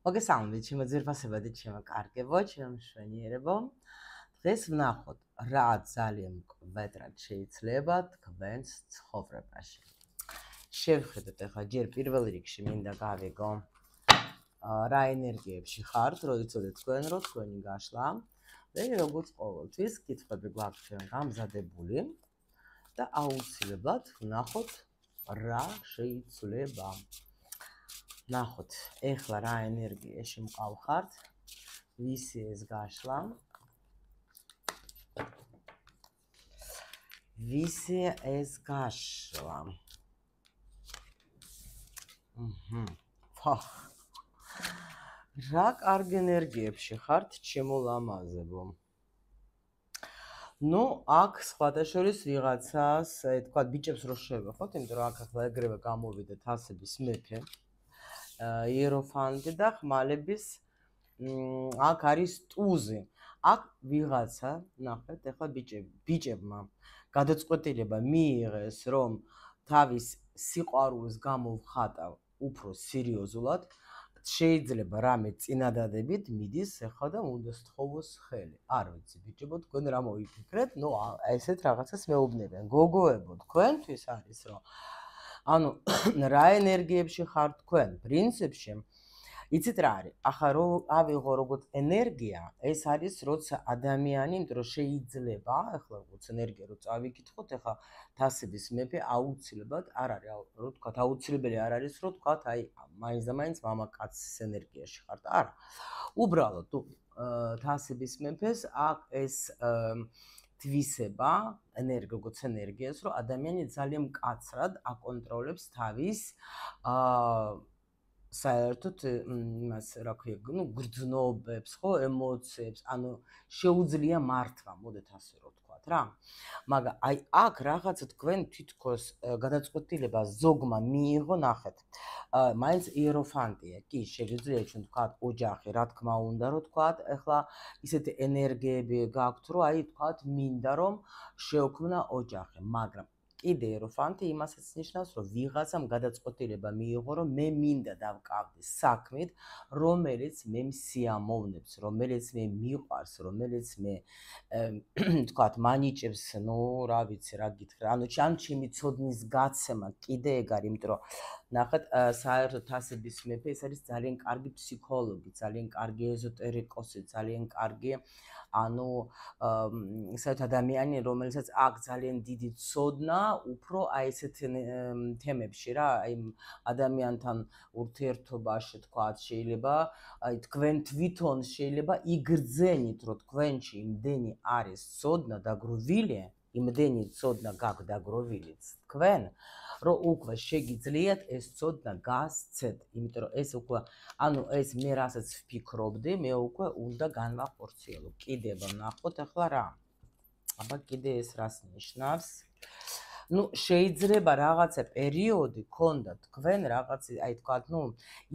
მოგესალმებით, ჩემო ძვირფასებადი, ჩემო კარგებო, ჩემო მშვენიერებო. დღეს ვნახოთ, რა ძალიან მკვეთრად შეიძლება თქვენს ცხოვრებაში. შევხედოთ ახლა ჯერ პირველ რიგში მინდა გავიგო რა ენერგიებში ხართ, როდესაც თქვენ რო თქვენი გაშლა და როგორც ყოველთვის კითხვები გვაქვს ჩვენ გამზადებული და აუცილებლად ვნახოთ რა შეიძლება. ნახოთ, ეხლა რა ენერგიაში მყავხართ, ვისი ეს გაშლა, ვისი ეს გაშლა. რა კარგ ენერგიებში ხართ, ჩემო ლამაზებო. ნუ, აქ სხვადასხვა ვიღაცას, თქვა ბიჭებს რო შევეხოთ, იმიტომ რომ აქ ახლა ეგრევე გამოვიდა თასების მეფე. იეროფანტი და ხმალების აქ არის ტუზი. აქ ვიღაცა, ნახეთ, ახლა ბიჭებმა გადაწყვეტილება მიიღეს, რომ თავის სიყვარულს გამოვხატა უფრო სერიოზულად, შეიძლება რამე წინადადებით მიდის ახლა და უნდა სთხოვოს ხელი. არ ვიცი, ბიჭებო, თქვენ რა მოიფიქრეთ? ნუ ესეთ რაღაცას მეუბნებიან. გოგოებო, თქვენთვის არის რომ ანუ რა ენერგიებში ხართ თქვენ? პრინციპში იცით რა არის? ახლა რო ავიღო როგორც ენერგია, ეს არის როცა ადამიანი, იმიტომ რომ შეიძლება, ახლა როგორც ენერგია რო წავიკითხოთ, ახლა თასების მეფე აუცილებლად არ არის, რო თქვა, აუცილებელი არ არის, რო თქვა, აი, მაინც და მაინც მამაკაცის ენერგიაში ხართ. არა. უბრალოდ თუ თასების მეფეს აქ ეს თვისება, როგორც ენერგიას, რომ ადამიანი ძალიან მკაცრად აკონტროლებს თავის საერთოდ იმას რა ქვია, ნუ გრძნობებს, ხო, ემოციებს, ანუ შეუძლია მართვა, მოდეთ ასე რომ ვთქვათ რა. მაგრამ აი აქ რაღაცა თქვენ თითქოს გადაწყვეტილება ზოგმა მიიღო, ნახეთ. მაინც იეროფანტია, კი, შეიძლება ჩვენ ვთქვათ ოჯახი, რა თქმა უნდა, რომ ვთქვათ, ეხლა ისეთი ენერგიები გაქვთ, რომ აი ვთქვათ, მინდა რომ შეოქმნა ოჯახი, მაგრამ კიდე იეროფანტი იმასაც ნიშნავს, რომ ვიღაცამ გადაწყვეტილება მიიღო, რომ მე მინდა დავკავდი საქმით, რომელიც მე მსიამოვნებს, რომელიც მე მიყვარს, რომელიც მე თქვათ, მანიჭებს, ნუ რა ვიცი, რა გითხრა, ანუ ჩემი ცოდნის გაცემა კიდე ეგ არის, იმიტომ რომ ნახეთ, საერთოდ თასების მეფე ეს არის ძალიან კარგი ფსიქოლოგი, ძალიან კარგი ეზოტერიკოსი, ძალიან კარგი ანუ საერთოდ ადამიანი, რომელსაც აქვს ძალიან დიდი ცოდნა, უფრო აი ესეთ თემებში რა, აი ადამიანთან ურთიერთობაში თქვათ, შეიძლება აი თქვენ თვითონ შეიძლება იგრძენით, რომ თქვენში იმდენი არის ცოდნა დაგროვილი, იმდენი ცოდნა გაქვთ დაგროვილიც თქვენ, რომ უკვე შეგიძლიათ ეს ცოდნა გასცეთ, იმიტომ რომ ეს უკვე, ანუ ეს მე რასაც ვფიქრობდი, მე უკვე უნდა განვახორციელო. კიდევ ვნახოთ ახლა რა. აბა კიდე ეს რას ნიშნავს? ნუ შეიძლება რაღაცა პერიოდი გქონდათ თქვენ რაღაც აი თქვათ, ნუ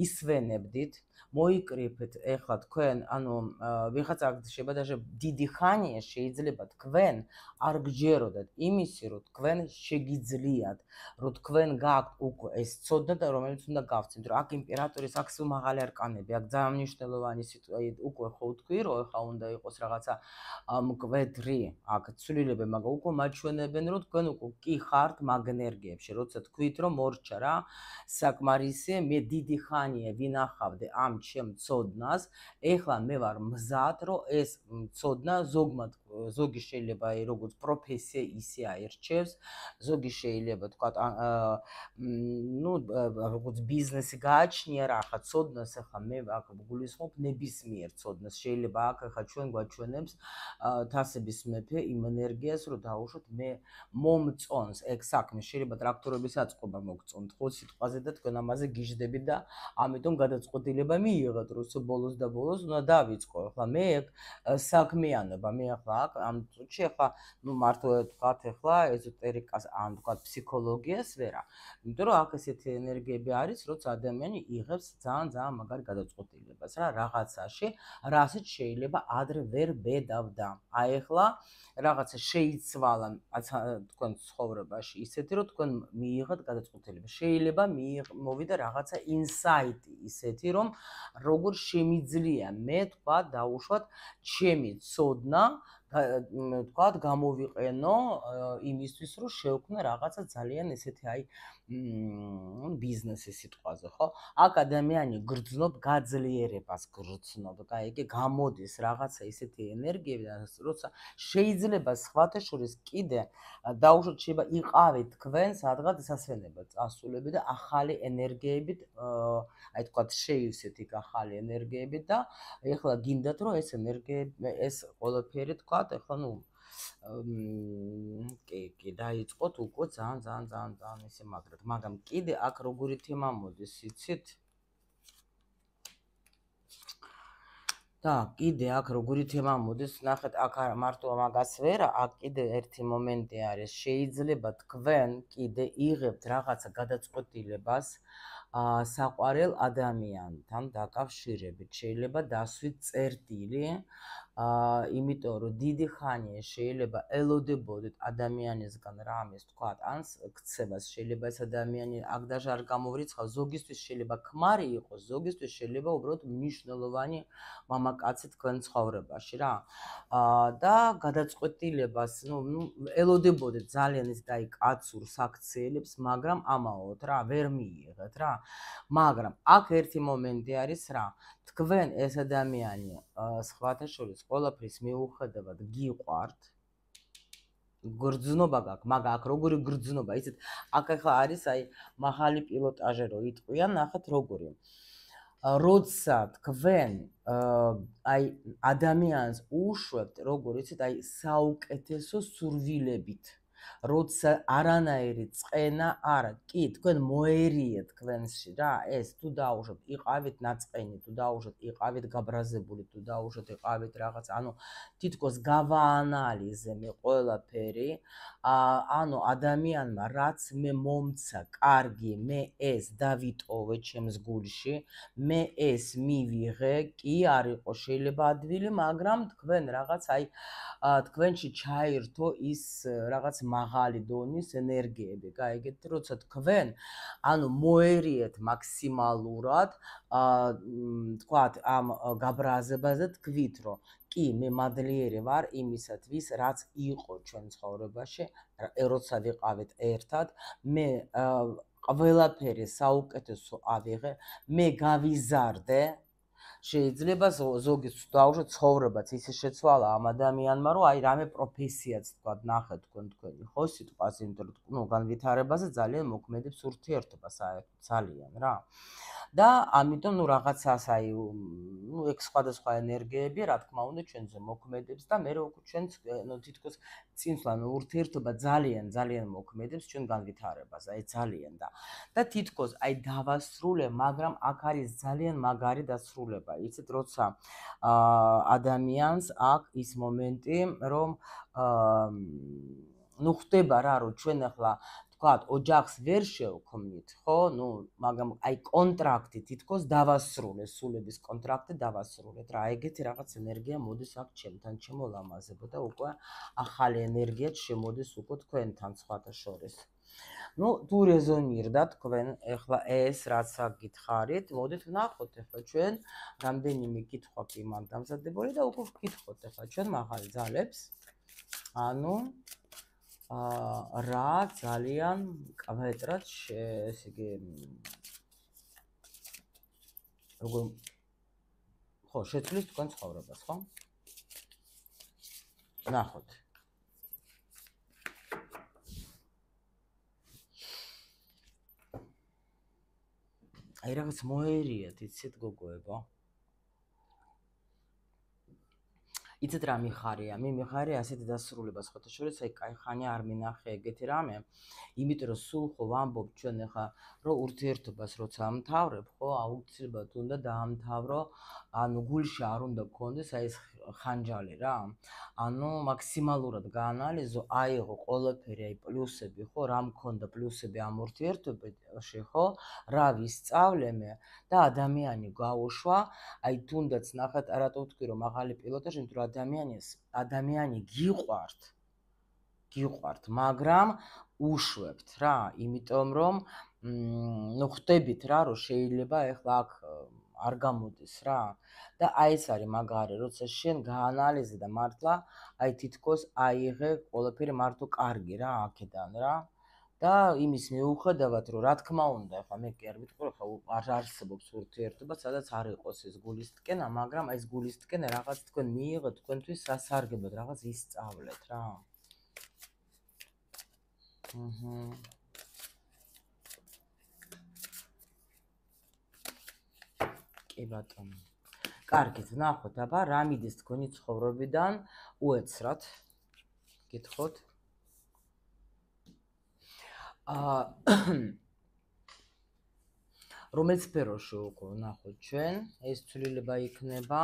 ისვენებდით, მოიკრიფეთ ეხლა თქვენ, ანუ ვიღაცა შეიძლება даже დიდი ხანია შეიძლება თქვენ არ გჯეროდათ იმისი, რომ თქვენ შეგიძლიათ, რომ თქვენ გაქვთ უკვე ეს ცოდნა და რომელიც უნდა გავცეთ, რომ აქ იმპერატორის აქ სულ მაღალი არკანები, აქ ძალიან მნიშვნელოვანი სიტუაცია, უკვე ხო ვთქვი, რომ ეხლა უნდა იყოს რაღაცა მკვეთრი აქ ცვლილებები, მაგრამ უკვე მაჩვენებენ, რომ თქვენ უკვე კი ხართ მაგ ენერგიებში, როცა თქვით, რომ მორჩა რა, საკმარისია, მე დიდი ხანია ვინახავდი ამ ჩემ ცოდნას, ეხლა მე ვარ მზად, რომ ეს ცოდნა ზოგი შეიძლება როგორც პროფესია ისე აირჩევს, ზოგი შეიძლება თქვა, ნუ როგორც ბიზნესი გააჩნია რა, ხა ცოდნას ახლა მე აქ გულისხმობ ნებისმიერ ცოდნას, შეიძლება აქ ახლა ჩვენ გვაჩვენებს თასების მეფე იმ ენერგიას, რომ დაუშვოთ მე მომწონს ეგ საქმე, შეიძლება ტრაქტორების აწყობა მოგწონთ, ხო სიტყვაზე და თქვენ ამაზე გიждდებით და ამიტომ გადაწყვეტილება მიიღეთ, რომ ბოლოს და ბოლოს უნდა დავიწყო. ახლა მე ეგ საქმიანობა, მე ახლა აქ ამ წუთში ახლა ნუ მართლა თქვათ ახლა ეზოტერიკას ან თქვათ ფსიქოლოგიას ვერა. იმიტომ რომ აქ ესეთი ენერგიები არის, როცა ადამიანი იღებს ძალიან მაგარი გადაწყვეტილებას რა რაღაცაში, რასაც შეიძლება ადრე ვერ ბედავდა. აი ახლა რაღაცა შეიცვალა თქვენ ცხოვრებაში ისეთი, რომ თქვენ მიიღეთ გადაწყვეტილება. შეიძლება მოვიდა რაღაცა ინსაიტი ისეთი, რომ როგორ შემიძლია მე თქვა დავუშვათ ჩემი ცოდნა თქვა გამოვიყენო იმისთვის რომ შევქმნე რაღაცა ძალიან ესეთი აი ბიზნესი სიტყვაზე ხო აქ ადამიანი გრძნობ გაძლიერებას გრძნობ კაი გამოდის რაღაცა ისეთი ენერგიები როცა შეიძლება სხვათა შორის კიდე დაუშვათ შეიძლება იყავით თქვენ სადღაც სასვენებად წასულები და ახალი ენერგიებით აი თქვა შეივსეთ იქ ახალი ენერგიებით და ეხლა გინდათ რომ ეს ენერგიები ეს ყველაფერი თქვა ეხლა ნუ კი დაიწყოთ უკვე ძალიან ისე მაგრამ კიდე აქ როგორი თემა მოდის იცით და კიდე აქ როგორი თემა მოდის ნახეთ აქ მარტო მაგას ვერა აქ კიდე ერთი მომენტი არის შეიძლება თქვენ კიდე იღებთ რაღაცა გადაწყვეტილებას საყვარელ ადამიანთან დაკავშირებით შეიძლება დასვით წერტილი იმიტომ რომ დიდი ხანია შეიძლება ელოდებოდეთ ადამიანისგან რამეს თქვათ ან ქცევას შეიძლება ეს ადამიანი აქ даже არ გამოვრიცხავ ზოგისთვის შეიძლება ქმარი იყოს ზოგისთვის შეიძლება უბრალოდ მნიშვნელოვანი მამაკაცი თქვენ ცხოვრებაში რა და გადაწყვეტილებას ნუ ელოდებოდეთ ძალიან ის და კაცურ საქციელებს მაგრამ ამაოდ რა ვერ მიიღეთ რა მაგრამ აქ ერთი მომენტი არის რა თქვენ ეს ადამიანი სხვათა შორის ყველაფრის მიუხედავად გიყვართ გრძნობა გაქვს მაგრამ აქ როგორი გრძნობა იცით აქ ახლა არის აი მაღალი პილოტაჟი რო იტყვიან ნახეთ როგორი როცა თქვენ აი ადამიანს უშვებთ როგორ იცით აი საუკეთესო სურვილებით როცა არანაირი წყენა არა კი თქვენ მოერიეთ თქვენში რა ეს თუ დაუშვათ იყავით ნაწყენი თუ დაუშვათ იყავით გაბრაზებული თუ დაუშვათ იყავით რაღაც ანუ თითქოს გავაანალიზე მე ყველაფერი ანუ ადამიანმა რაც მე მომცა კარგი მე ეს დავიტოვე ჩემს გულში მე ეს მივიღე კი არ იყო შეიძლება ადვილი მაგრამ თქვენ რაღაც აი თქვენში ჩაირთო ის რაღაც მაღალი დონის ენერგიები, გაიგეთ, როცა თქვენ ანუ მოერიეთ მაქსიმალურად თქვათ ამ გაბრაზებაზე თქვით, რომ კი მე მადლიერი ვარ იმისათვის, რაც იყო ჩვენ ცხოვრებაში, როცა ვიყავით ერთად, მე ყველაფერი საუკეთესო ავიღე, მე გავიზარდე შეიძლება ზოგის დაუშვათ ცხოვრებაც ისე შეცვალა ამ ადამიანმა რომ აი რამე პროფესიაც თქვა ნახეთ თქვენი ხო სიტყვას იმიტომ რომ ნუ განვითარებაზე ძალიან მოქმედებს ურთიერთობა საერთოდ ძალიან რა და ამიტომ ნუ რაღაცას აი ნუ ეგ სხვადასხვა ენერგიები რა თქმა უნდა ჩვენზე მოქმედებს და მე რო ჩვენ ნუ თითქოს წინსვლა ნუ ურთიერთობა ძალიან მოქმედებს ჩვენ განვითარებაზე აი ძალიან და თითქოს აი დავასრულე მაგრამ აქ არის ძალიან მაგარი დასრულება იცით როცა ადამიანს აქვს ის მომენტი რომ ნუ ხდება რა რომ ჩვენ ახლა თქვათ ოჯახს ვერ შევქმნით ხო ნუ მაგრამ აი კონტრაქტი თითქოს დავასრულე სულების კონტრაქტი დავასრულეთ რა ეგეთი რაღაც ენერგია მოდის აქ ჩემთან შემოლამაზებო და უკვე ახალი ენერგიაც შემოდის უკვე თქვენთან სხვათა შორის ну თუ რეზონირდა თქვენ ეხლა ეს რაც გითხარით მოდით ვნახოთ ეხლა ჩვენ რამდენიმე კითხვა კი მან დამზადებული და უკვე ვკითხოთ ეხლა ჩვენ მაღალი ძალებს ანუ რა ძალიან კвадрат ესე იგი როგორ ხო შეცვლის თქვენ ცხოვრებას ხო ნახოთ აი რაღაც მოერიათ იცით გოგოებო იცით რა მიხარია მე მიხარია ასეთი დასრულება სხვათა შორის აი კაი ხანი არ მინახე ეგეთი რამე იმიტომ რომ სულ ხო ვამბობ ჩვენ ახლა რომ ურთიერთობას როცა ამთავრებ ხო აუცილებლად უნდა დაამთავრო ანუ გულში არ უნდა გქონდეს აი ეს ხანჯალი რა ანუ მაქსიმალურად გაანალიზო აიღო ყველაფერი აი პლუსები ხო რა მქონდა პლუსები ამ ურთიერთობაში ხო რა ვისწავლე მე და ადამიანი გაუშვა აი თუნდაც ნახეთ რატო ვთქვი რომ მაღალი პილოტაჟი იმიტომ რომ ადამიანი გიყვართ მაგრამ უშვებთ რა იმიტომ რომ ნუ ხდებით რა რომ შეიძლება ეხლა აქ არ გამოდის რა. და აი ეს არის მაგარი, როცა შენ გაანალიზე და მართლა აი თითქოს აიღე ყველაფერი მართლა კარგი რა აქედან რა. და იმის მიუხედავად, რომ რა თქმა უნდა, ახლა მე კი არ ვიტყვი, ხა არ არსებობს ურთიერთობა, სადაც არ იყოს ეს გულისტკენა, მაგრამ აი ეს გულისტკენა რაღაც თქვენ მიიღოთ, თქვენთვის სასარგებლოდ რაღაც ისწავლეთ რა. კი ბატონო. კარგით, ნახოთ, აბა რა მიდის თქვენი ცხოვრებიდან უეცრად. გითხოთ. რომელ სფეროში უკვე ნახოთ ჩვენ, ეს ცვლილება იქნება.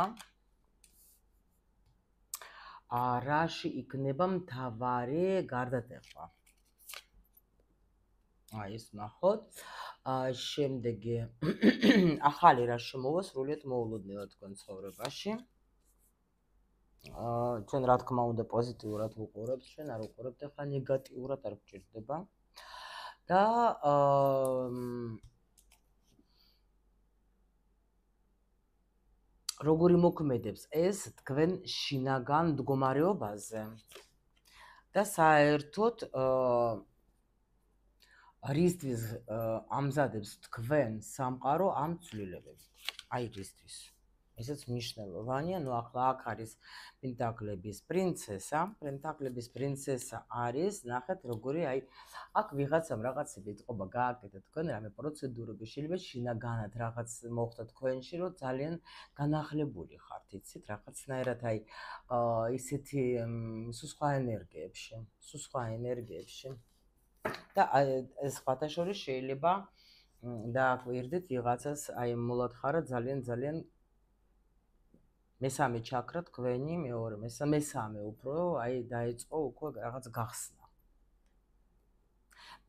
რაში იქნება მთავარი გარდატეხვა. აი ეს ნახოთ. შემდეგი ახალი რა შემოვა სრულიად მოულოდნელად თქვენ ცხოვრებაში. ჩვენ რა თქმა უნდა პოზიტიურად ვუყურებთ, ჩვენ არ ვუყურებთ ახლა ნეგატიურად არ გვჭირდება. და როგორი მოქმედებს ეს თქვენ შინაგან მდგომარეობაზე და საერთოდ რისთვის ამზადებს თქვენ სამყარო ამ ცვლილებებს. აი რისთვის. ესეც მნიშვნელოვანია, ნუ ახლა აქ არის პენტაკლების პრინცესა. პენტაკლების პრინცესა არის, ნახეთ როგორი აი აქ ვიღაცამ რაღაცები ეთყობა გააკეთა თქვენ რამე პროცედურები, შეიძლება შინაგანად რაღაც მოხდა თქვენში, რომ ძალიან განახლებული ხართ, იცით, რაღაცნაირად აი ისეთი სხვა ენერგიებში. და ეს სხვათა შორის შეიძლება დააკვირდეთ ვიღაცას აი მოლად ხარა ძალიან მესამე ჩაქრა თქვენი, მეორე, მესამე უფრო აი დაიწყო უკვე რაღაც გახსნა.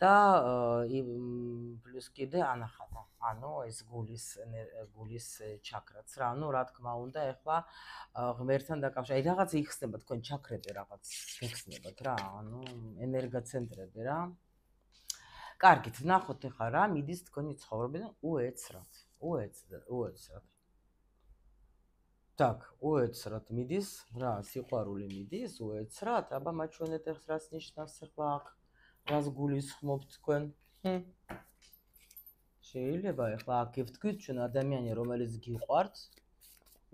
და პლუს კიდე ანახადა. ანუ ეს გულის ჩაქრაც რა, ანუ რა თქმა უნდა, ეხლა ღმერთთან დაკავშირებით აი რაღაც იხსნება თქვენ ჩაქრები რაღაც გეხსნებათ რა, ანუ ენერგოცენტრები რა. კარგით, ნახოთ ეხლა რა მიდის თქვენი ცხოვრებიდან უეცრად. Так, უეცრად მიდის, რა, სიყვარული მიდის, უეცრად, აბა მაჩვენეთ ეხს რას ნიშნავს ეხლა აქ, რას გულისხმობთ თქვენ. შეიძლება ეხლა აქ ვთქვით ჩვენ ადამიანი რომელიც გიყვართ,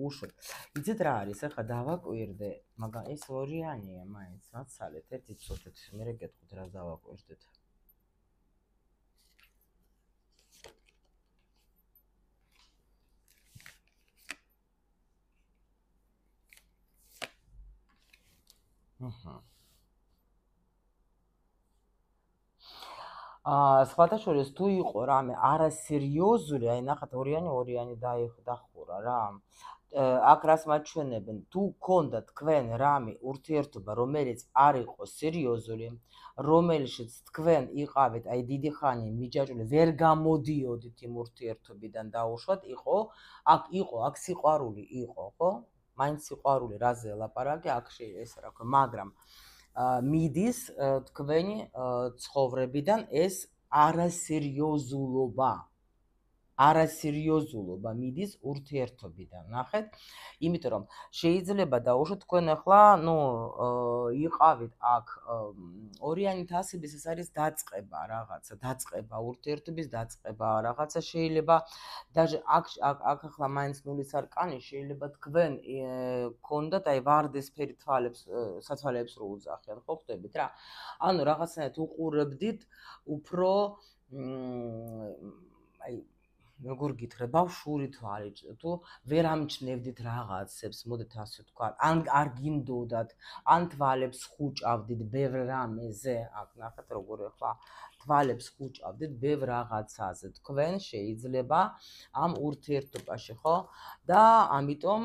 უშოთ. იცით რა არის, ეხლა დავაკვირდე, მაგრამ ეს ორიანია მაინც, მაცალეთ, ერთი წუთით, მერე გეტყვით რას დავაკვირდეთ. სხვათა შორის თუ იყო რამე არასერიოზული, აი ნახეთ ორიანი დახურა რა. აქ რას მაჩვენებენ, თუ გქონდა თქვენ რამე ურთიერთობა, რომელიც არ იყო სერიოზული, რომელშიც თქვენ იყავით აი დიდი ხანი მიჯაჭვული, ვერ გამოდიოდით იმ ურთიერთობიდან დაუშვათ, აქ სიყვარული იყო, ხო? მაინც სიყვარული რაზე ლაპარაკი, აქ ეს რა ქვია, მაგრამ მიდის თქვენი ცხოვრებიდან ეს არასერიოზულობა მიდის ურთიერთობიდან, ნახეთ, იმიტომ რომ შეიძლება დაუშვათ თქვენ ახლა, იყავით აქ ორიანით ასების ეს არის დაწყება რაღაცა, ურთიერთობის დაწყება რაღაცა შეიძლება даже აქ ახლა მაინც ნულის არკანი შეიძლება თქვენ გქონდათ აი ვარდისფერი სათვალეებს რო უძახიან, ხო ხვდებით რა? ანუ რაღაცნაირად უყურებდით უფრო აი როგორ გითხრა, ბავშვური თვალით, თუ ვერ ამჩნევდით რაღაცებს, მოდით ასე ვთქვა, ან არ გინდოდათ, ან თვალებს ხუჭავდით ბევრ რამეზე, აქ ნახეთ როგორ ახლა თვალებს ხუჭავდით ბევრ რაღაცაზე, თქვენ შეიძლება ამ ურთიერთობაში, ხო? და ამიტომ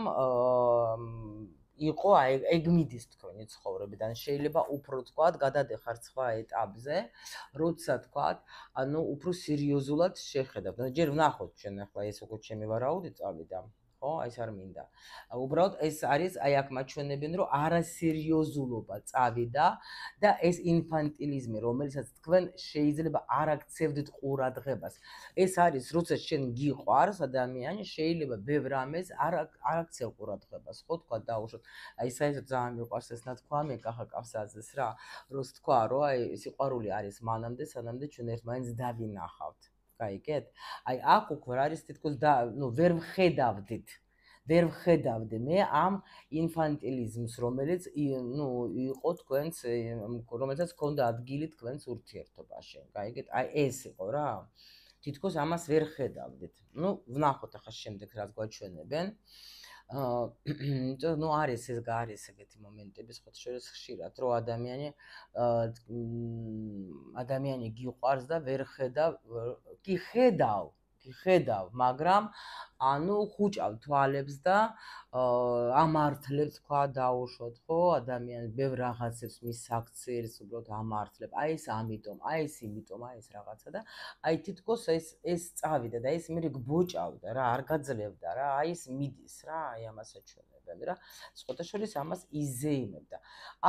იყო ეგ მიდის თქვენი ცხოვრებიდან, შეიძლება უფრო თქვათ, გადადეხართ სხვა ეტაპზე, როცა თქვათ, ანუ უფრო სერიოზულად შეხედავთ. ჯერ ვნახოთ ჩვენ ახლა ეს უკვე ჩემი ვარაუდი წავიდა, ხო? აი ეს არ მინდა. უბრალოდ ეს არის აი აქ მაჩვენებენ რომ არასერიოზულობა წავიდა და ეს ინფანტილიზმი რომელსაც თქვენ შეიძლება არ აქცევდით ყურადღებას. ეს არის როცა შენ გიყვარს ადამიანი შეიძლება ბევრ რამეს არ აქცევ ყურადღებას, ხო თქვა დაუშვოთ. აი საერთოდ ძალიან მიყვარს ეს ნათქვამი კახა კავსაძეს რა, როს თქვა რომ აი სიყვარული არის მანამდე სანამდე ჩვენ ერთმანეთს დავინახავთ. გაიგეთ? აი აქ უკვე არის თითქოს ვერ ვხედავდი მე ამ ინფანტილიზმს, რომელიც იყო თქვენს, რომელსაც ჰქონდა ადგილი თქვენს ურთიერთობაში. გაიგეთ? აი ეს იყო რა. თითქოს ამას ვერ ხედავდით. ვნახოთ ახლა შემდეგ რაც გვაჩვენებენ. არის ეგეთი მომენტები სხვათა შორის ხშირად, რომ ადამიანი გიყვარს და ვერ ხედავ, მაგრამ ხუჭავ თვალებს და ამართლებს თქვა დაუშვოთ, ხო, ადამიანს ბევრ რაღაცებს მის საქციელს უბრალოდ ამართლებ. აი ეს ამიტომ, აი ეს იმიტომ, აი ეს რაღაცა და აი თითქოს ეს წავიდა და ეს მე გბოჭავდა რა, არ გაძლევდა რა, აი ეს მიდის რა, აი ამას აჩვენებენ რა. სხვათა შორის ამას იზეიმებდა.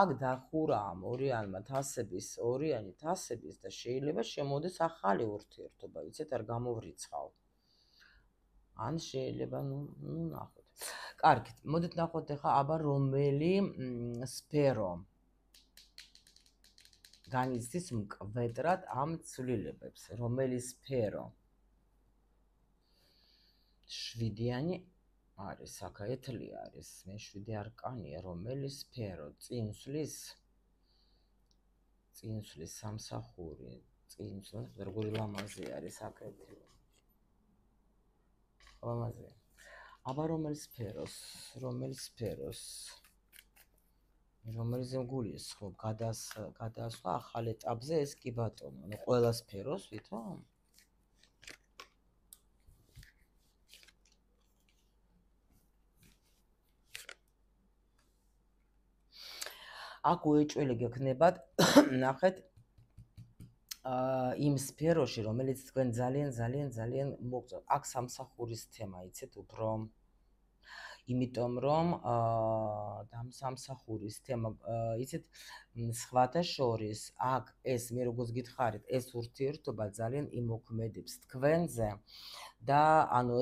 აქ დახურა ამ ორიანი თასების და შეიძლება შემოდეს ახალი ურთიერთობა, იცით, არ გამოვრიცხავ. ან შეიძლება ნახოთ. კარგით, მოდით ნახოთ ახლა აბა რომელი სფერო განიცდის მკვეთრად ამ ცვლილებებს, რომელი სფერო. 7-იანი არის, ეთლი არის, მე 7 არკანია, რომელი სფერო, წინსვლის სამსახური, წინსვლის, როგორი ლამაზი არის ეთლი. ლამაზია. აბა რომელი სფეროს, რომელიც გულისხმობ გადასვლა ახალ ეტაპზე ეს კი ბატონო, ყველა სფეროს ვითომ? აქ უეჭველი გექნებათ, ნახეთ იმ სფეროში, რომელიც თქვენ ძალიან მოგწონთ. აქ სამსახურის თემა, იცით, უფრო იმიტომ რომ სამსახურის თემა, იცით, სხვათა შორის აქ ეს მე როგორც გითხარით, ეს ურთიერთობა ძალიან იმოქმედებს თქვენზე და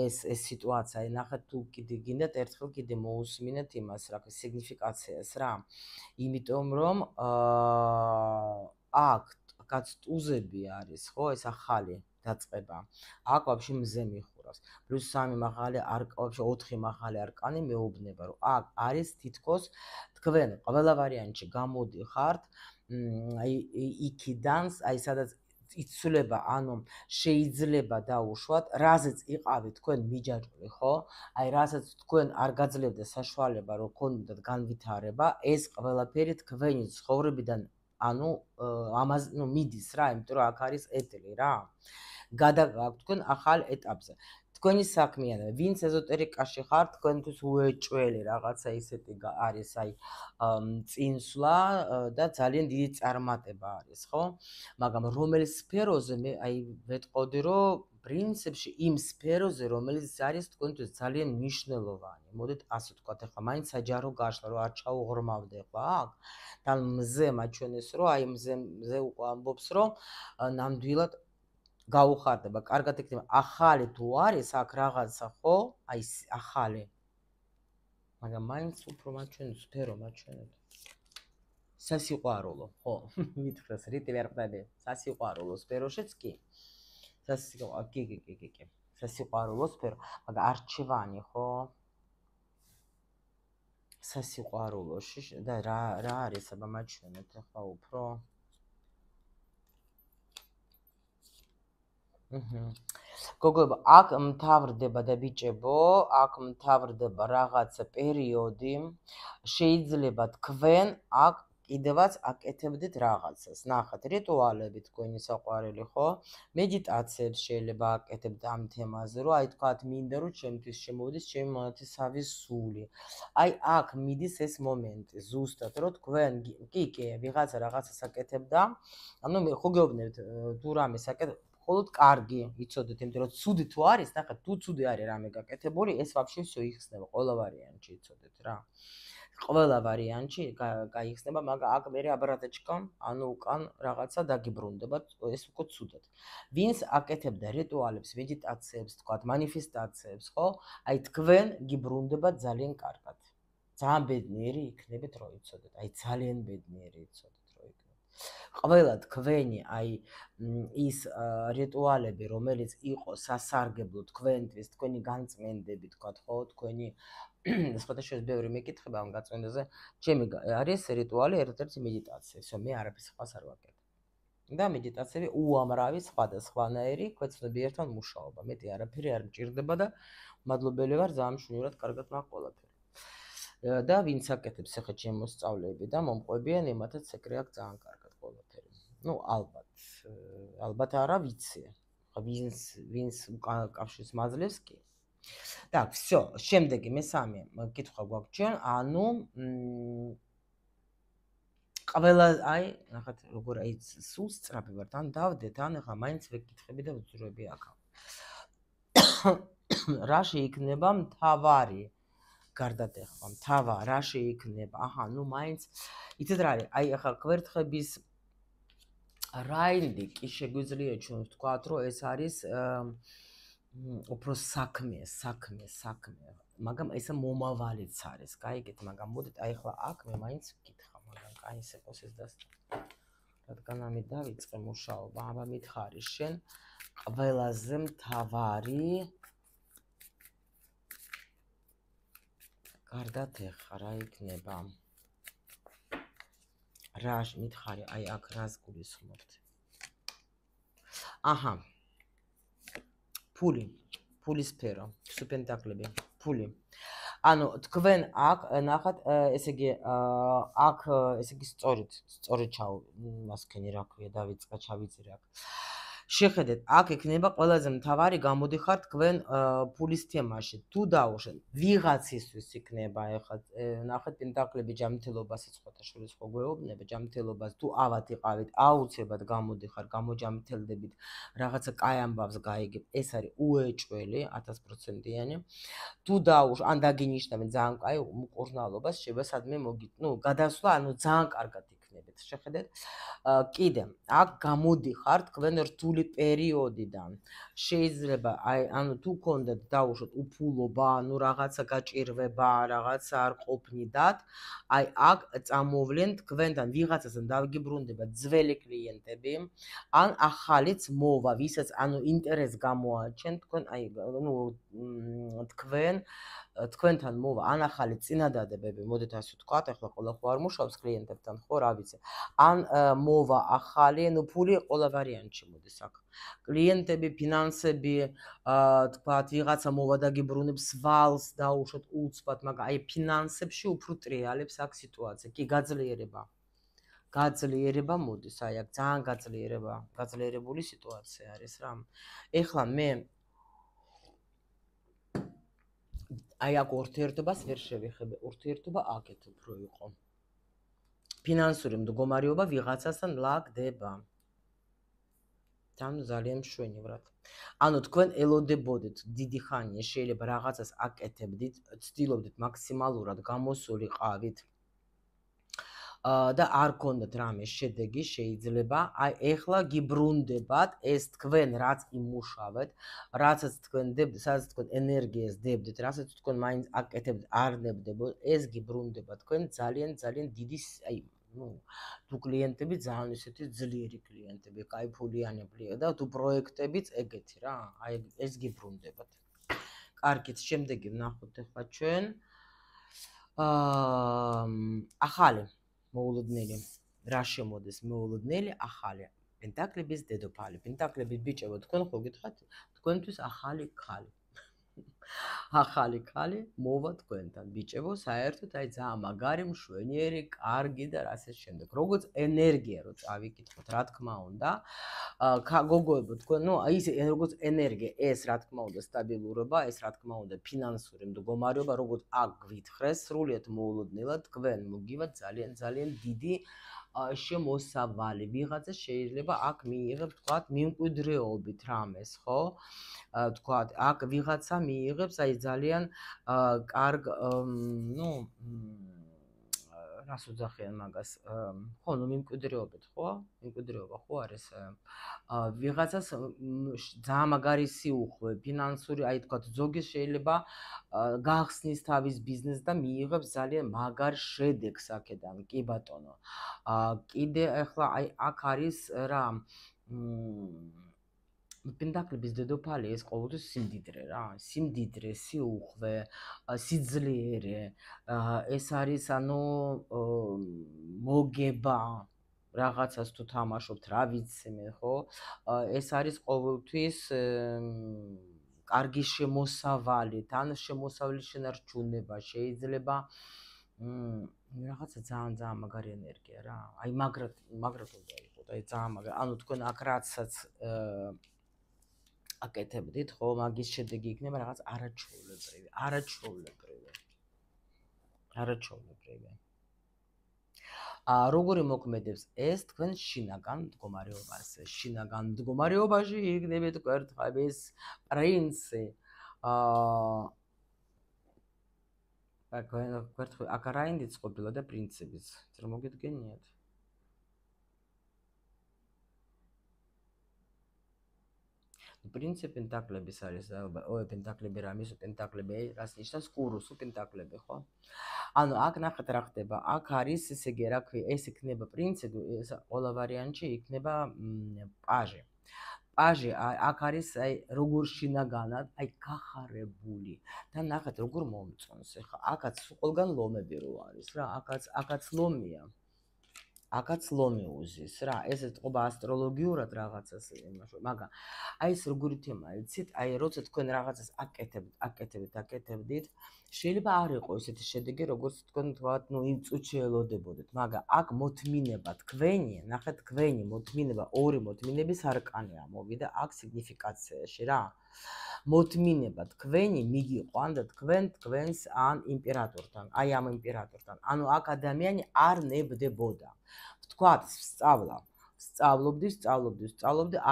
ეს სიტუაცია, ნახეთ თუ კიდე გინდათ ერთხელ კიდე მოусმინეთ იმას რა, სიგნიფიკაციას რა. იმიტომ რომ აქ კაც ტუზები არის, ხო, ეს ახალი დაწყება. აქ ვაფშე მზე მიხურავს. პლუს 3 მაღალი არკანი, ვაფშე 4 მაღალი არკანი მეუბნება, რომ აქ არის თითქოს თქვენ ყველა ვარიანტში გამოდიხართ, აი იქიდან, აი სადაც იცვლება, ანუ შეიძლება დაუშვათ, რაზეც იყავით თქვენ მიჯაჭვული, ხო? აი რასაც თქვენ არ გაძლევდა საშუალება, რომ გქონდათ განვითარება, ეს ყველაფერი თქვენი ცხოვრებიდან ამას მიდის რა, იმიტომ რომ აქ არის ეთლი რა. გადაგაქვთ თქვენ ახალ ეტაპზე. თქვენი საქმიანობა, ვინც ეზოტერიკაში ხართ, თქვენთვის უეჭველი რაღაცა ისეთი არის, აი წინსვლა და ძალიან დიდი წარმატება არის, ხო? მაგრამ რომელ სფეროზე მე აი ვეტყოდი, რომ პრინციპში იმ სფეროზე, რომელიც არის თქვენთვის ძალიან მნიშვნელოვანი. მოდით ასე ვთქვათ, ახლა მაინც საჯარო გაშლა, რომ არ ჩაუღრმავდე ახლა აქ. და მზე მაჩვენეს, რომ აი მზე უკვე ამბობს, რომ ნამდვილად გაუხარდება. კარგად იქნება ახალი თუ არის აქ რაღაცა, ხო? აი ახალი. მაგრამ მაინც უფრო მაჩვენებს სფერო მაჩვენებს. სასიყვარულო, ხო? მითხრას რიტი ვერ ხდები. სასიყვარულო სფეროშიც კი. კი. სასიყვარულო სფერო, მაგრამ არჩევანი, ხო? სასიყვარულოში და რა არის აბა მაჩვენეთ ახლა უფრო. გოგოებო, აქ მთავრდება და ბიჭებო, აქ მთავრდება რაღაცა პერიოდი, შეიძლება თქვენ აქ კიდევაც აკეთებდით რაღაცას. ნახეთ, რიტუალები თქვენი საყვარელი, ხო? მედიტაციებს შეიძლება აკეთებდეთ ამ თემაზე, რომ აი თქვათ მინდა რომ ჩემთვის შემოვიდეს ჩემი მონათესავი სული. აი აქ მიდის ეს მომენტი, ზუსტად რომ თქვენ კი, ვიღაცა რაღაცას აკეთებდა, ანუ მე ხო გეუბნებით თუ რამეს აკეთებ მხოლოდ კარგი იცოდეთ, იმიტომ რომ ცუდი თუ არის, ნახეთ, თუ ცუდი არის რამე გაკეთებული, ეს ვაფშე всё იხსნება ყველა ვარიანტში, იცოდეთ რა. ყველა ვარიანტში გაიხსნება, მაგრამ აქ მე აბრატეჩკა, ანუ უკან რაღაცა დაგიბრუნდება, ეს უკვე ცუდად. ვინც აკეთებდა რიტუალებს, მედიტაციებს, თქვათ, მანიფესტაციებს, ხო? აი თქვენ გიბრუნდება ძალიან კარგად. ძალიან ბედნიერი იქნებით, რო იცოდეთ, აი ძალიან ბედნიერი იცოდეთ, რო იქნებით. ყველა თქვენი აი ის რიტუალები, რომელიც იყო სასარგებლო თქვენთვის, თქვენი განწმენდები, თქვათ, ხო, თქვენი სხვადასხვა ბევრი მეკითხება ამ გაწმენდაზე, ჩემი არის რიტუალი, ერთ-ერთი მედიტაცია, ისო მე არაფერს სხვას არ ვაკეთებ. და მედიტაციები უამრავი სხვადასხვანაირი ქვეცნობიერთან მუშაობა. მეტი არაფერი არ მჭირდება და მადლობელი ვარ ძალიან მშვენივრად კარგად მაქვს ყველაფერი. და ვინც აკეთებს ახლა ჩემს მოსწავლეები და მომყვებიან, იმათაც ეგრე აქვს ძალიან კარგად ყველაფერი. ნუ ალბათ არა ვიცი. ვინც კავშირს მაძლევს კი. Так, всё, შემდეგი მესამე კითხვა გვაქვს ჩვენ, ანუ ყველა აი, ნახეთ, როგორ აი სულ სწრაფი ვარ, თან დავდეთ, ან ახლა მაინც ვეკითხები და ვძურები აქა. რა შეიქნება მთავარი? გარდატეხვა, რა შეიქნება? აჰა, ნუ მაინც იცით რა არის? აი ახლა კვერთხების რაინდი კი შეგვიძლია ჩვენ ვთქვათ, რომ ეს არის უფრო საქმე, მაგრამ ესა მომავალიც არის, გაიგეთ, მაგრამ მოდით აი ახლა აქ მე მაინც ვკითხა, მაგრამ კაი ისე ყოს ეს დასწრა. რადგან ამით დავიწყე მუშაობა, აბა მითხარი შენ ყველაზე მთავარი გარდატეხა რა იქნება? რა მითხარი, აი აქ რას გულისხმობთ? აჰა. ფულის სფერო, სუპენტაკლები, ფული. ანუ თქვენ აქ ნახat, ესე იგი აქ ესე იგი სწორედ მასქენი რა ქვია, დავიწყე, ჩავიწირე აქ. შეხედეთ, აქ ექნება ყველაზე მთავარი გამოდიხარ თქვენ ფულის თემაში. თუ დაუშვათ, ვიღაცისთვის იქნება ახლა ნახეთ პენტაკლები ჯანმრთელობასაც ხოთა შორის ხო გვეუბნება ჯანმრთელობას თუ ავად იყავით, აუცილებლად გამოდიხარ, გამოჯანმრთელდებით, რაღაცა კაი ამბავს გაიგებ. ეს არის უეჭველი 1000%-იანი. თუ დაუშვათ, ან დაგინიშნავენ ძალიან კაი მკურნალობას, შეიძლება სადმე გადასვლა, ანუ ძალიან კარგად იქნებით. შეხედეთ, კიდე აქ გამოდიხარ თქვენ რთული პერიოდიდან. შეიძლება ანუ თუ გქონდათ დაუშვათ უფულობა, ანუ რაღაცა გაჭირვება, რაღაცა არ ყოფნიდათ, აი აქ წამოვლენ თქვენთან ვიღაცასთან დავგიბრუნდება ძველი კლიენტები, ან ახალიც მოვა, ვისაც ანუ ინტერესს გამოაჩენ თქვენ, აი თქვენთან მოვა ან ახალი წინადადებები, მოდით ასე ვთქვათ, ახლა ყველა ხო არ მუშაობს კლიენტებთან, ხო, რა ვიცი. ან მოვა ახალი, ნუ ფული ყველა ვარიანტში მოდის აქ. კლიენტები, ფინანსები, თქვათ, ვიღაცა მოვა და გიბრუნებს ვალს, დაუშვათ უცბად, მაგრამ აი ფინანსებში უფრო ტრიალებს აქ სიტუაცია. კი გაძლიერება მოდის, აი აქ ძალიან გაძლიერებული სიტუაცია არის რა. ეხლა მე აი აქ ურთიერთობას ვერ შევეხები, ურთიერთობა აქეთ უფრო იყო. ფინანსური მდგომარეობა ვიღაცასთან ლაგდება. ძალიან მშვენივრად. ანუ თქვენ ელოდებოდით დიდი ხანია, შეიძლება რაღაცას აკეთებდით, ცდილობდით მაქსიმალურად გამოსულიყავით. და არ გქონდათ რამე შედეგი შეიძლება, აი ეხლა გიბრუნდებათ ეს თქვენ რაც იმუშავეთ, რაცაც თქვენ დებდით, სადაც თქვენ ენერგიას დებდით, რასაც თქვენ მაინც აკეთებდით, არ ნებდებოდ, ეს გიბრუნდება თქვენ ძალიან დიდი, აი თუ კლიენტები ძალიან ისეთი ძლიერი კლიენტები, кайფულიანი და თუ პროექტებიც ეგეთი რა, აი ეს გიბრუნდებათ. კარგით, შემდეგი ვნახოთ ახლა ჩვენ ახალი მოულოდნელი რა შემოდის მოულოდნელი ახალი პენტაკლების დედოფალი პენტაკლების ბიჭებო თქვენ ხო გითხართ თქვენთვის ახალი ქალი მოვა თქვენთან ბიჭებო საერთოდ აი ძალიან მაგარი მშვენიერი კარგი და რასაც შემდეგ როგორც ენერგია რო წავიკითხოთ რა თქმა უნდა გოგოებო თქვენ ის როგორც ენერგია ეს რა თქმა უნდა სტაბილურობა ეს რა თქმა უნდა ფინანსური მდგომარეობა როგორც აქ გვითხრეს სრულიად მოულოდნელად თქვენ მოგივათ ძალიან დიდი შემოსავალი. ვიღაცა შეიძლება აქ მიიღებს თქვათ მიმკვიდრეობით რამეს, ხო? თქვათ აქ ვიღაცა მიიღებს აი ძალიან კარგ რას უძახიან მაგას? ხო, მიმკვიდრეობით, ხო? მიმკვიდრეობა ხო არის? ვიღაცას ძალიან მაგარი სიუხვე, ფინანსური, აი თქვათ ზოგი შეიძლება გახსნის თავის ბიზნესს და მიიღებს ძალიან მაგარ შედეგს აქედან, კი ბატონო. კიდე ახლა აი აქ არის რა პენტაკლების დედოფალი ეს ყოველთვის სიმდიდრე რა, სიმდიდრე, სიუხვე, სიძლიერე, ეს არის ანუ მოგება რაღაცას თუ თამაშობთ, რა ვიცი მე, ხო? ეს არის ყოველთვის კარგი შემოსავალი, თან შემოსავლის შენარჩუნება შეიძლება რაღაცა ძალიან მაგარი ენერგია რა. აი მაგრად უნდა იყოს, აი ძალიან მაგარი. ანუ თქვენ აქ რაცაც აკეთებდით, ხო, მაგის შედეგი იქნება რაღაც არაჩვეულებრივი. როგორი მოქმედებს ეს თქვენ შინაგან მდგომარეობაზე? შინაგან მდგომარეობაში იქნებით კვერთხების პრინცი. აქ რაინდიც ყოფილა და პრინცებიც. რა მოგიდგენიათ? პრინცი პენტაკლების არის, პენტაკლები რამის პენტაკლები, რას ნიშნავს კურუსი პენტაკლები, ხო? ანუ აქ ნახეთ რა ხდება. აქ არის ესე იგი რა ქვია, ეს იქნება პრინცი, ეს ყველა ვარიანტში იქნება პაჟი. პაჟი აქ არის აი როგორ შინაგანად, აი გახარებული და ნახეთ როგორ მომწონს. ეხლა აქაც ყველგან ლომები რო არის რა, აქაც ლომია. აქაც ლომი უზის რა, ეს ეთყობა ასტროლოგიურად რაღაცას იმაშო, მაგრამ აი ეს როგორი თემაა, იცით? აი როცა თქვენ რაღაცას აკეთებდით, შეიძლება არ იყოს ესეთი შედეგი, როგორც თქვენ თქვათ, იმ წუთში ელოდებოდეთ, მაგრამ აქ მოთმინება თქვენი, ნახეთ თქვენი მოთმინება, ორი მოთმინების არკანია მოვიდა აქ სიგნიფიკაციაში რა. მოთმინება თქვენი მიგიყვანდა თქვენს ან იმპერატორთან, აი ამ იმპერატორთან. ანუ აქ ადამიანი არ ნებდებოდა. ვთქვათ, სწავლობდი,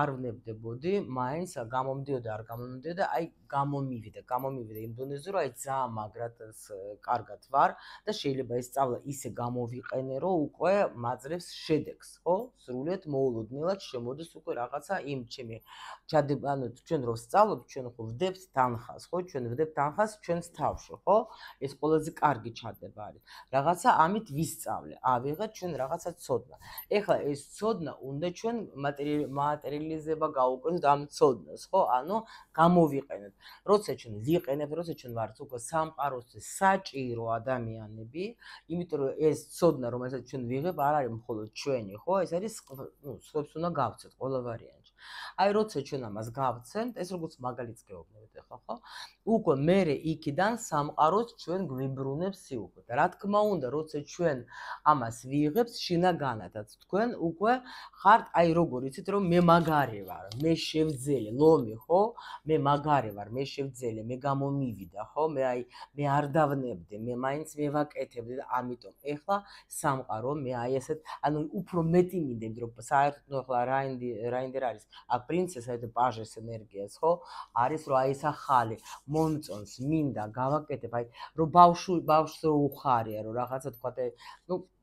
არ ვნებდებოდი, მაინც გამომდიოდა, არ გამომდიოდა, აი გამომივიდა იმ დონეზე, რომ აი ძალიან მაგრად კარგად ვარ და შეიძლება ეს სწავლა ისე გამოვიყენე, რომ უკვე მაძლევს შედეგს, ხო? სრულიად მოულოდნელად შემოდის უკვე რაღაცა იმ ჩემი ანუ ჩვენ რო ვსწავლობთ, ჩვენ ხო ვდებთ თანხას, ხო? ჩვენ ვდებთ თანხას ჩვენს თავში, ხო? ეს ყველაზე კარგი ჩადება არის. რაღაცა ამით ვისწავლე, ავიღეთ ჩვენ რაღაცა ცოდნა. ეხლა ეს ცოდნა უნდა ჩვენ მატერიალიზება გავუკვეთოთ ამ ცოდნას, ხო? ანუ გამოვიყენოთ. როცა ჩვენ ვიყენებთ, როცა ჩვენ ვართ უკვე სამყაროსთვის საჭირო ადამიანები, იმიტომ რომ ეს ცოდნა, რომელსაც ჩვენ ვიღებ, არ არის მხოლოდ ჩვენი, ხო? ეს არის სხვებს უნდა გავცეთ ყველა ვარიანტში. აი როცა ჩვენ ამას გავცემთ, ეს როგორც მაგალითს გეუბნებით ახლა, ხო? უკვე მერე იქიდან სამყაროს ჩვენ გვიბრუნებს სიუხვე. რა თქმა უნდა, როცა ჩვენ ამას ვიღებთ შინაგანადაც, თქვენ უკვე ხართ, აი როგორ იცით, რომ მე მაგარი ვარ, მე შევძელე, ლომი, ხო? მე მაგარი ვარ, მე შევძელე, მე გამომივიდა, ხო? მე არ დავნებდი, მე მაინც მევაკეთებდი და ამიტომ ეხლა სამყარო მე აი ესეთ, ანუ უფრო მეტი მინდები, რომ საერთოდ ახლა რაინდერ არის, აქ პრინცესა და პაჟეს ენერგიას, ხო? არის რომ აი ეს ახალი მომწონს, მინდა გავაკეთებ, აი რომ ბავშვს რო უხარია, რომ რაღაცა თქვა,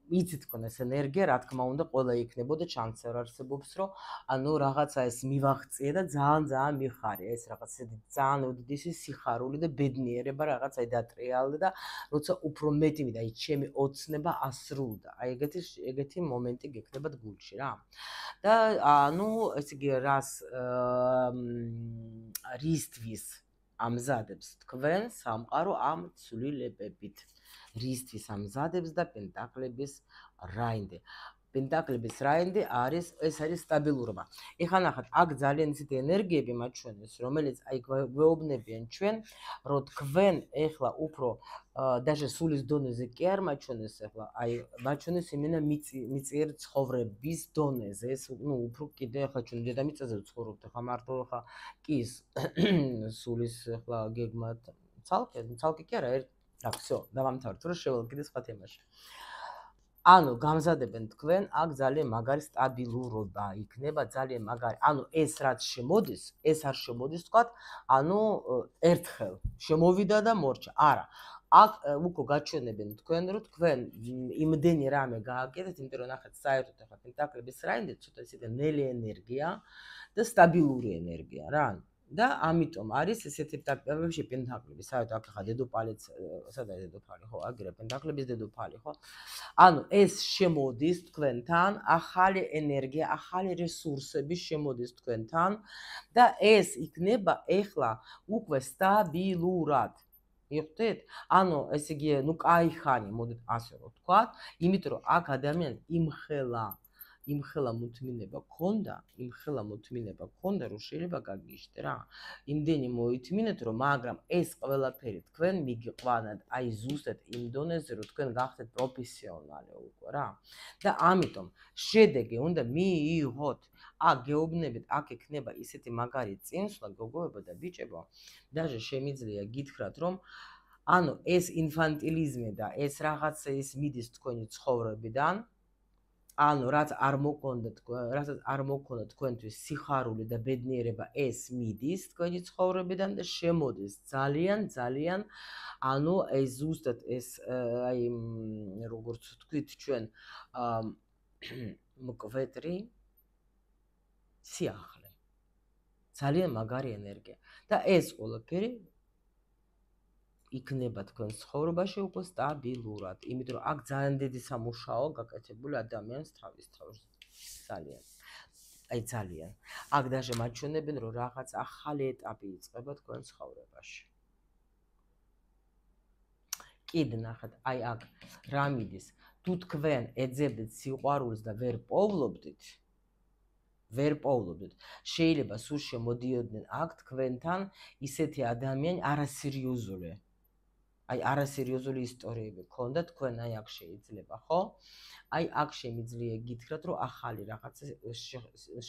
იცით თქვენ ეს ენერგია, რა თქმა უნდა, ყველა იქნებოდა ჩანს არ არსებობს, რომ ანუ რაღაცა ეს მივაღწიე და ძალიან მიხარია, ეს რაღაც ძალიან უდიდესი სიხარული და ბედნიერება რაღაცა დატრიალდა და როცა უფრო მეტი მიდა, აი ჩემი ოცნება ასრულდა. აი ეგეთი მომენტი გექნებათ გულში რა. და ანუ ესე იგი რისთვის ამზადებს თქვენ სამყარო ამ ცვლილებებით. რისთვის ამზადებს და პენტაკლების რაინდი. პენტაკლების რაინდი არის სტაბილურობა. ეხლა ნახეთ, აქ ძალიან ისეთი ენერგიები მათ შორის, რომელიც აი გვეუბნებიან ჩვენ, რომ თქვენ ეხლა უფრო даже სულის დონეზე კი არ მათ შორის ეხლა, აი მათ შორის იმენა მიწიერ ცხოვრების დონეზე, ეს უფრო კიდე ეხლა ჩვენ დედამიწაზე ვცხოვრობთ, ეხლა მარტო ეხლა კი სულის ეხლა გეგმათ ცალკე კი არა, რა, всё, დავამთავრეთ, რომ შევალ კიდე სხვა თემაში. ანუ გამზადებენ თქვენ, აქ ძალიან მაგარი სტაბილურობა იქნება, ძალიან მაგარი. ანუ ეს რაც შემოდის, ეს არ შემოდის თქვათ, ანუ ერთხელ შემოვიდა და მორჩა. არა. აქ უკვე გაჩვენებენ თქვენ, რომ თქვენ იმდენი რამე გააკეთეთ, იმიტომ რომ ნახეთ, საერთოდ ახლა პენტაკლების რაინდ ცოტა ისეთი ნელი ენერგია და სტაბილური ენერგია რა. და ამიტომ არის ესეთი ტიპებში პენტაკლები, საერთოდ აქ ხა დედოფალიც, სადაა დედოფალი, ხო, აგერა პენტაკლების დედოფალი, ხო? ანუ ეს შემოდის თქვენთან, ახალი ენერგია, ახალი რესურსები შემოდის თქვენთან და ეს იქნება ეხლა უკვე სტაბილურად. მივხვდით? ანუ ესე იგი, ნუ კაი ხანი, მოდით ასე რომ ვთქვათ, იმიტომ რომ აქ ადამიანს იმხელა მოთმინება გქონდა, რომ შეიძლება გაგიშტე რა. იმდენი მოითმინეთ, რომ მაგრამ ეს ყველაფერი თქვენ მიგიყვანათ, აი ზუსტად იმ დონეზე, რომ თქვენ გახდეთ პროფესიონალი უკვე რა. და ამიტომ შედეგი უნდა მიიღოთ. აქ გეუბნებით, აქ ექნება ისეთი მაგარი წინსვლა, გოგოებო და ბიჭებო, даже შემიძლია გითხრათ, რომ ანუ ეს ინფანტილიზმი და ეს რაღაცა ის მიდის თქვენი ცხოვრებიდან, ანუ რაც არ მოგონდა თქვენთვის სიხარული და ბედნიერება, ეს მიდის თქვენი ცხოვრებიდან და შემოდის ძალიან, ანუ ეს ზუსტად ეს აი როგორც ვთქვით ჩვენ მკვეთრი სიახლე. ძალიან მაგარი ენერგია. და ეს ყველაფერი იქნება თქვენ ცხოვრებაში უკვე სტაბილურად, იმიტომ რომ აქ ძალიან დიდი სამუშაო გაკეთებული ადამიანს თავის თავზე. ძალიან. აქ даже მაჩვენებენ, რომ რაღაც ახალი ეტაპი იწყება თქვენ ცხოვრებაში. კიდე ნახეთ, აი აქ რა მიდის. თუ თქვენ ეძებდით სიყვარულს და ვერ პოვლობდით, შეიძლება სულ შემოდიოდნენ აქ თქვენთან ისეთი ადამიანი არასერიოზული. აი არასერიოზული ისტორიები გქონდა თქვენ აი აქ შეიძლება, ხო? აი აქ შემიძლია გითხრათ, რომ ახალი რაღაცა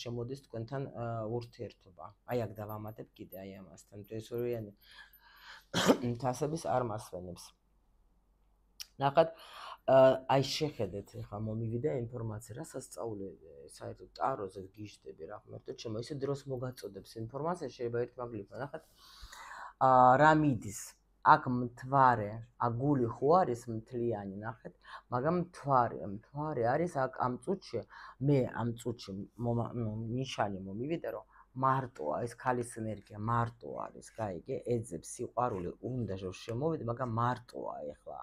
შემოდის თქვენთან ურთიერთობა. აი აქ დავამატებ კიდე აი ამასთან, ეს ორიანი თასების არ მასვენებს. ნახეთ, აი შეხედეთ, ახლა მომივიდა ინფორმაცია, რა სასწაული საერთოდ ტაროზე გიჟდები რა, მერტო ჩემო ისე დროს მოგაწოდებს ინფორმაცია, შეიძლება ერთ მაგლიფა, ნახეთ, რა მიდის. აქ მთვარე, აგული ხო არის მთლიანი, ნახეთ, მაგრამ მთვარე არის აქ ამ წუთში, მე ამ წუთში ნიშანი მომივიდა, რომ მარტოა, ეს ქალის ენერგია მარტო არის, გაიგე, ეძებს სიყვარული, უნდა რომ შემოვიდე, მაგრამ მარტოა ეხლა.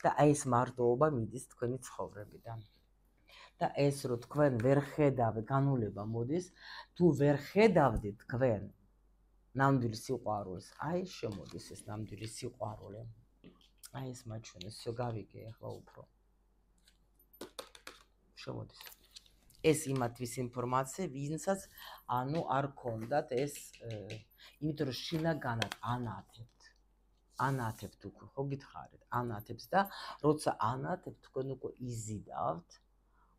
და აი ეს მარტოობა მიდის თქვენი ცხოვრებიდან. და ეს რომ თქვენ ვერ ხედავთ, განულება მოდის, თუ ვერ ხედავდით თქვენ ნამდვილ სიყვარულს, აი შემოდის ეს ნამდვილი სიყვარული. აი ეს მაჩვენეს, всё გავიგე ახლა უფრო. შემოდის. ეს იმათვის ინფორმაცია, ვინცაც ანუ არ ქონდათ ეს, იმიტომ რომ შინაგანად ანათებთ უკვე, ხო გითხარით, ანათებს და როცა ანათებთ, თქვენ უკვე იზიდავთ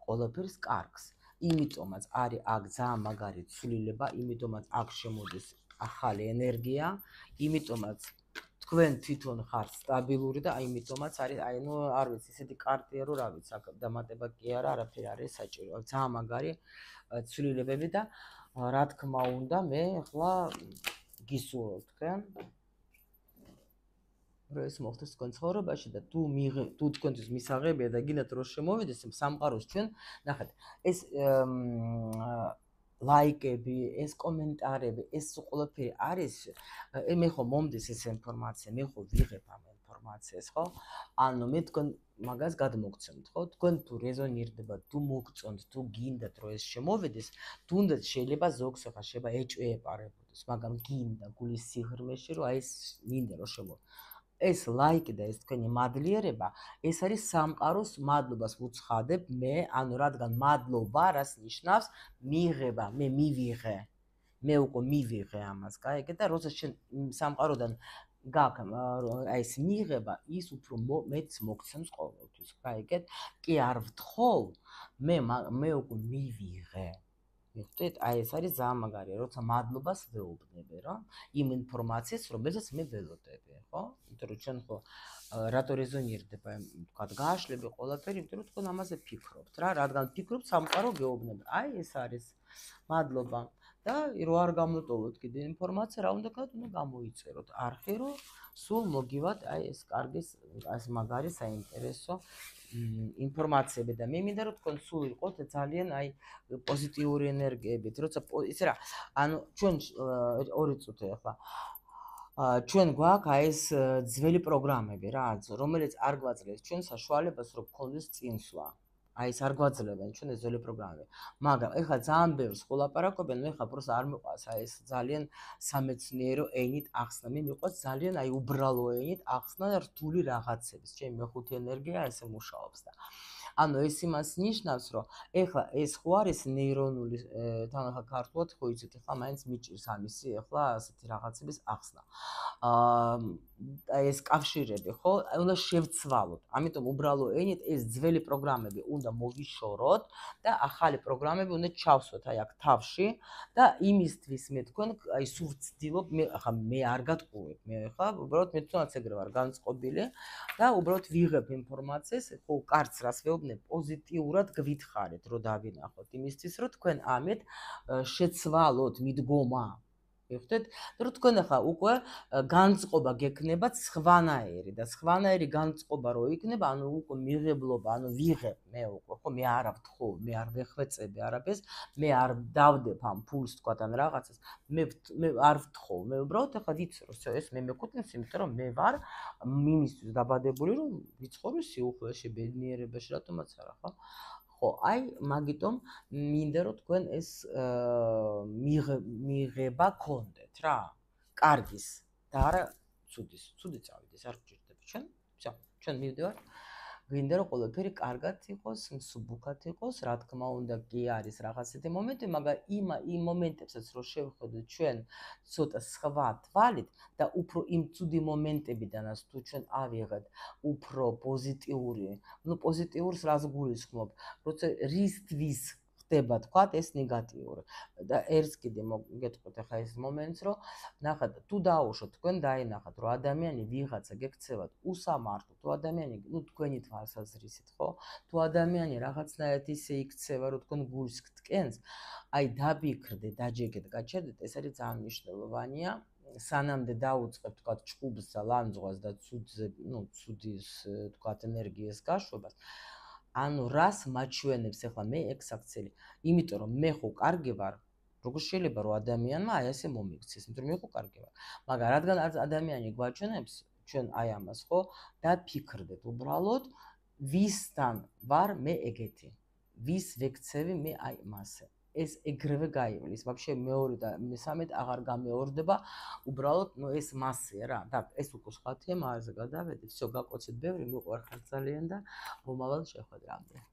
ყველაფერს კარგს. იმიტომაც არის აქ ძალიან მაგარი ცვლილება, იმიტომაც აქ შემოდის ახალი ენერგია, იმიტომაც თქვენ თვითონ ხართ სტაბილური და იმიტომაც არის, აი ნუ არ ვიცი, ისეთი კარტია რომ რა ვიცი, აქ დამატება კი არა, არაფერი არის საჭირო. ძალიან მაგარი ცვლილებები და რა თქმა უნდა, მე ახლა გისურვებ თქვენ რომ ეს მოხდეს თქვენ ცხოვრებაში და თუ თქვენთვის მისაღებია და გინდათ რომ შემოვიდეს სამყაროს ჩვენ, ნახეთ, ეს ლაიკები, ეს კომენტარები, ეს ყველაფერი არის, მე ხო მომდის ეს ინფორმაცია, მე ხო ვიღებ ამ ინფორმაციას, ხო? ანუ მე თქვენ მაგას გადმოგცემთ, ხო? თქვენ თუ რეზონირდება, თუ მოგწონთ, თუ გინდათ რომ ეს შემოვიდეს, თუნდაც შეიძლება ზოგს ხა შეიძლება ეჭვეპარებოდეს, მაგრამ გინდა გულის სიღრმეში რომ აი ეს მინდა რომ შემოვიდეს. ეს ლაიკი და ეს თქვენი მადლიერება, ეს არის სამყაროს მადლობას ვუცხადებ მე, ანუ რადგან მადლობა რას ნიშნავს? მიღება, მე მივიღე. მე უკვე მივიღე ამას, გაიგე და როცა შენ სამყაროდან გაქვს აი ეს მიღება, ის უფრო მეც მოგცემს ყოველთვის, გაიგეთ? კი არ ვთხოვ, მე უკვე მივიღე. მივხვდით? აი ეს არის ძალიან მაგარია, როცა მადლობას ვეუბნები რა, იმ ინფორმაციას, რომელსაც მე ველოდები, ხო? იმიტომ რომ ჩვენ ხო რატო რეზონირდება, თქვა, გააშლები ყველაფერი, იმიტომ რომ თქვენ ამაზე ფიქრობთ რა, რადგან ფიქრობთ, სამყარო გეუბნება. აი ეს არის მადლობა. და რო არ გამოტოვოთ კიდე ინფორმაცია, რა უნდა გქონდეთ, უნდა გამოიწეროთ არხი, რომ სულ მოგივათ აი ეს კარგის, ეს მაგარი საინტერესო ინფორმაციები და მე მინდა რომ თქვენ სულ იყოთ ძალიან აი პოზიტიური ენერგიებით, როცა ისე რა, ანუ ჩვენ ორი წუთი ახლა ჩვენ გვაქვს აი ეს ძველი პროგრამები რა, რომელიც არ გვაძლევს ჩვენ საშუალებას რომ გქონდეს წინსვლა. აი ეს არ გვაძლევენ ჩვენ ეს ძველი პროგრამები. მაგრამ ეხლა ძალიან ბევრს ხოლაპარაკობენ, მე ხა პროსტა არ მიყვარს აი ეს ძალიან სამეცნიერო ენით ახსნა, მე მიყვარს ძალიან აი უბრალო ენით ახსნა რთული რაღაცების. ჩემი მეხუთე ენერგია ესე მუშაობს და ანუ ეს იმას ნიშნავს, რომ ეხლა ეს ხო არის ნეირონული თან ახლა ქართულად ხო იცით, ეხლა მაინც მიჭირს ამისი ეხლა ასეთი რაღაცების ახსნა. ეს კავშირები ხო, უნდა შევცვალოთ. ამიტომ უბრალო ენით ეს ძველი პროგრამები უნდა მოვიშოროთ და ახალი პროგრამები უნდა ჩავსვათ აი აქ თავში და იმისთვის მე თქვენ აი სულ ვცდილობ, მე ახლა მე არ გატყუებ, მე ახლა უბრალოდ მე თვითონაც ეგრე ვარ განწყობილი და უბრალოდ ვიღებ ინფორმაციას, ხო კარგს რას ვეუბნებ, პოზიტიურად გვითხრით, რომ დავინახოთ იმისთვის, რომ თქვენ ამით შეცვალოთ მიდგომა. მივხვდით? რომ თქვენ ახლა უკვე განწყობა გექნებათ სხვანაირი და სხვანაირი განწყობა რო იქნება, ანუ უკვე მიღებლობა, ანუ ვიღებ მე უკვე, ხო, მე არ ვთხოვ, მე არ ვეხვეწები არაფერს, მე არ დავდებ ამ ფულს თქვა ან რაღაცას, მე არ ვთხოვ, მე უბრალოდ ახლა ვიცი რომ ეს მე მეკუთვნის, იმიტომ რომ მე ვარ იმისთვის დაბადებული, რომ ვიცხოვრო სიუხვეში, ბედნიერებაში, რატომაც არა, ხო? ხო, აი, მაგიტომ მინდა რომ თქვენ ეს მიღება გქონდეთ რა. კარგის და არა ცუდის. ცუდი წავიდეს, არ გჭირდება ჩვენ. всё, ჩვენ მივდივართ. გვინდა რომ ყველაფერი კარგად იყოს, მსუბუქად იყოს, რა თქმა უნდა, კი არის რაღაცეთი მომენტი, მაგრამ იმ მომენტებსაც რო შევხედოთ ჩვენ ცოტა სხვა თვალით და უფრო იმ ცუდი მომენტებიდანაც თუ ჩვენ ავიღეთ უფრო პოზიტიური, ну პოზიტიურს რას გულისხმობ, როცა რისთვის ხდება თქვა ეს ნეგატიური და ერთს კიდე მოგეთქვით ახლა ეს მომენტს რომ ნახეთ თუ დაუშვოთ თქვენ დაინახათ რომ ადამიანი ვიღაცა გექცევათ უსამართლო თუ ადამიანი ну თქვენი თვალსაზრისით ხო თუ ადამიანი რაღაცნაირად ისე იქცევა რომ თქვენ გულს გტკენს აი დაბიქრდე დაჯეგეთ გაჩერდეთ ეს არის ძალიან მნიშვნელოვანია სანამდე დაუწყებ თქვა ჭუბს და ლანძღვას და ცუდზე ну ცუდის თქვა ენერგიას გაშვებას ანუ რას მაჩვენებს ახლა მე ექს აქცელი იმიტომ რომ მე ხო კარგი ვარ როგორ შეიძლება რომ ადამიანმა აი ასე მომიქცეს იმიტომ რომ მე ხო კარგი ვარ მაგრამ რადგან ადამიანი გვაჩვენებს ჩვენ აი ამას ხო დაფიქრდეთ უბრალოდ ვისთან ვარ მე ეგეთი ვის ვექცევი მე აი მასე ეს ეგრევე გაივლის вообще მეორე და მესამედ აღარ გამეორდება უბრალოდ ნუ ეს მასია რა და ეს უკვე სხვა თემა არზე გადავედი всё გაკოცეთ ბევრი მიყვარხარ ძალიან და მომავალ შეხვედრამდე